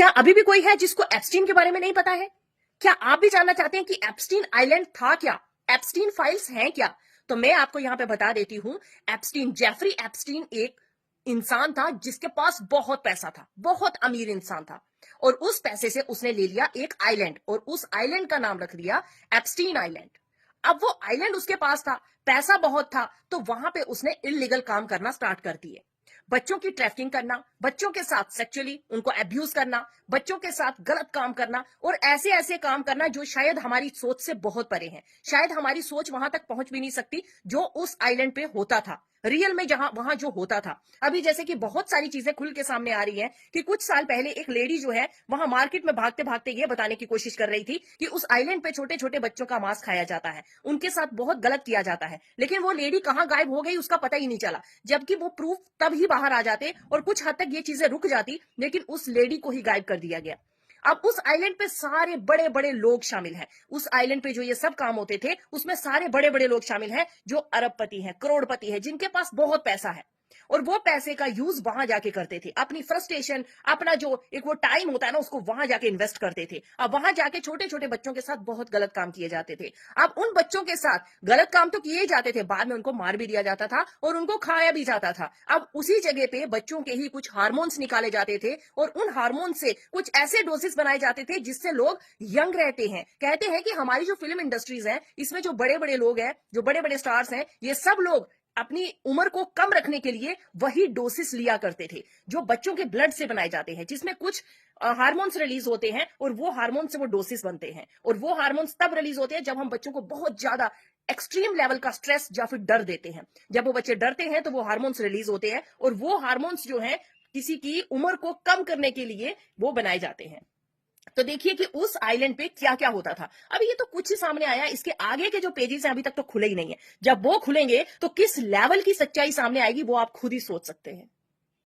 क्या अभी भी कोई है जिसको एप्स्टीन के बारे में नहीं पता है? क्या आप भी जानना चाहते हैं कि एप्स्टीन आइलैंड था क्या? एप्स्टीन फाइल्स हैं क्या? तो मैं आपको यहां पे बता देती हूं। जेफरी एप्स्टीन एक इंसान था जिसके पास बहुत पैसा था, बहुत अमीर इंसान था। और उस पैसे से उसने ले लिया एक आइलैंड और उस आइलैंड का नाम रख दिया एप्स्टीन आइलैंड। अब वो आइलैंड उसके पास था, पैसा बहुत था, तो वहां पे उसने इलीगल काम करना स्टार्ट कर दिए। बच्चों की ट्रैफिकिंग करना, बच्चों के साथ सेक्सुअली उनको अब्यूज करना, बच्चों के साथ गलत काम करना और ऐसे ऐसे काम करना जो शायद हमारी सोच से बहुत परे हैं। शायद हमारी सोच वहां तक पहुंच भी नहीं सकती जो उस आइलैंड पे होता था, रियल में जहां वहां जो होता था। अभी जैसे कि बहुत सारी चीजें खुल के सामने आ रही हैं कि कुछ साल पहले एक लेडी जो है वहां मार्केट में भागते भागते ये बताने की कोशिश कर रही थी कि उस आइलैंड पे छोटे छोटे बच्चों का मांस खाया जाता है, उनके साथ बहुत गलत किया जाता है। लेकिन वो लेडी कहां गायब हो गई उसका पता ही नहीं चला, जबकि वो प्रूफ तब ही बाहर आ जाते और कुछ हद तक ये चीजें रुक जाती, लेकिन उस लेडी को ही गायब कर दिया गया। अब उस आइलैंड पे सारे बड़े बड़े लोग शामिल हैं। उस आइलैंड पे जो ये सब काम होते थे उसमें सारे बड़े बड़े लोग शामिल हैं जो अरबपति हैं, करोड़पति हैं, जिनके पास बहुत पैसा है। और वो पैसे का यूज वहां जाके करते थे, अपनी फ्रस्ट्रेशन, अपना जो एक वो टाइम होता है ना, उसको वहां जाके इन्वेस्ट करते थे। अब वहां जाके छोटे छोटे बच्चों के साथ बहुत गलत काम किए जाते थे। अब उन बच्चों के साथ गलत काम तो किए जाते थे, बाद में उनको मार भी दिया जाता था और उनको खाया भी जाता था। अब उसी जगह पे बच्चों के ही कुछ हार्मोन्स निकाले जाते थे और उन हार्मोन से कुछ ऐसे डोसेस बनाए जाते थे जिससे लोग यंग रहते हैं। कहते हैं कि हमारी जो फिल्म इंडस्ट्रीज है, इसमें जो बड़े बड़े लोग हैं, जो बड़े बड़े स्टार्स हैं, ये सब लोग अपनी उम्र को कम रखने के लिए वही डोसेस लिया करते थे जो बच्चों के ब्लड से बनाए जाते हैं, जिसमें कुछ हार्मोन्स रिलीज होते हैं और वो हार्मोन से वो डोसेस बनते हैं। और वो हार्मोन्स तब रिलीज होते हैं जब हम बच्चों को बहुत ज्यादा एक्सट्रीम लेवल का स्ट्रेस या फिर डर देते हैं। जब वो बच्चे डरते हैं तो वो हार्मोन्स रिलीज होते हैं और वो हार्मोन्स जो है किसी की उम्र को कम करने के लिए वो बनाए जाते हैं। तो देखिए कि उस आइलैंड पे क्या क्या होता था। अभी ये तो कुछ ही सामने आया, इसके आगे के जो पेजेस हैं अभी तक तो खुले ही नहीं है। जब वो खुलेंगे तो किस लेवल की सच्चाई सामने आएगी वो आप खुद ही सोच सकते हैं।